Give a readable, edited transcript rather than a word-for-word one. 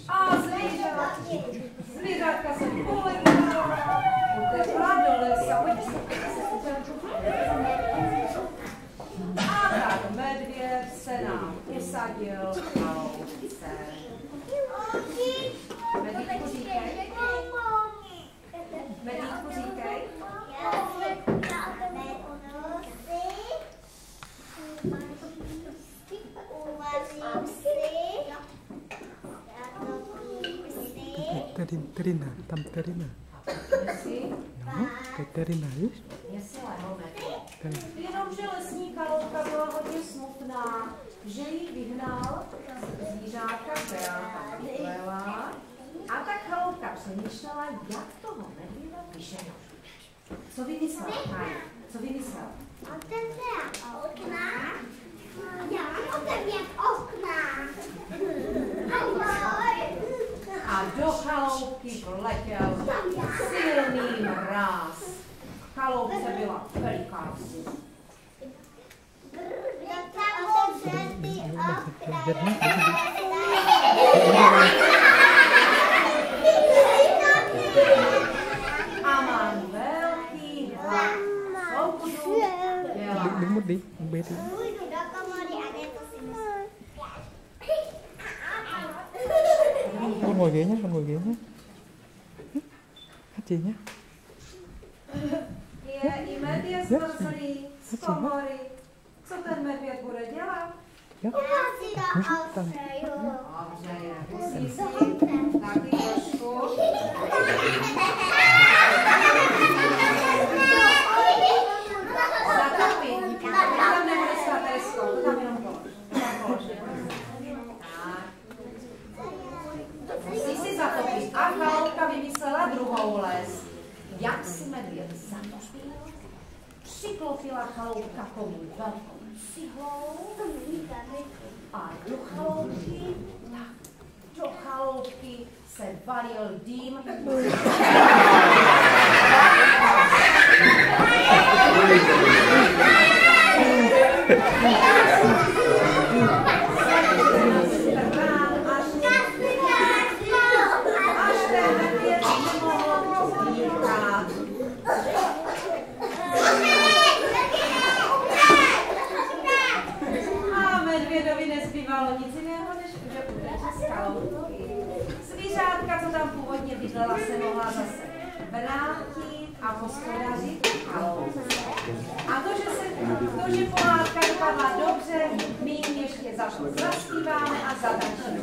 A zvířátka se polepila, utekla do lesa. A tak medvěd se nám usadil v chaloupce. Medvídku říkej. Medvídku říkej. Terina, tam terina. No, to je terina, víš? Jenomže lesní chaloupka byla hodně smutná, že jí vyhnal zvířátka, která tam bydlela. A tak chaloupka přemýšlela, jak toho medvěda vyženou. Co vymyslela, Hája? Co vymyslela? Otevřela okna. Já otevřela okna. A do chaloupky vletěl silný mráz. V chaloupce byla veliká zima. A mám velký hlad. Soukudu dělat. Đứng một đi, bê đi. Con ngồi ghế nhé, con ngồi ghế nhé. Hát chị nhé. I medvěd zmrzlý z komory. Co ten medvěd bude dělat? Můžu tam. Dobře, musí si taky trošku. Zatopit. Tam nebude stát Teresko, to tam jenom polož. Musí si zatopit. A chaloupka vymyslela druhou les. Jak si medvěd zatopil, přiklopila chaloupka komu velkou cihlou a do chaloupky se valil dým. Medvědovi nezbývalo nic jiného, než že utéče z chaloupky. Zvířátka, co tam původně bydlela, se mohla zase vrátit a hospodařit v chaloupce. A to, že pohádka dopadla dobře, my jim ještě zaspíváme a zatančíme.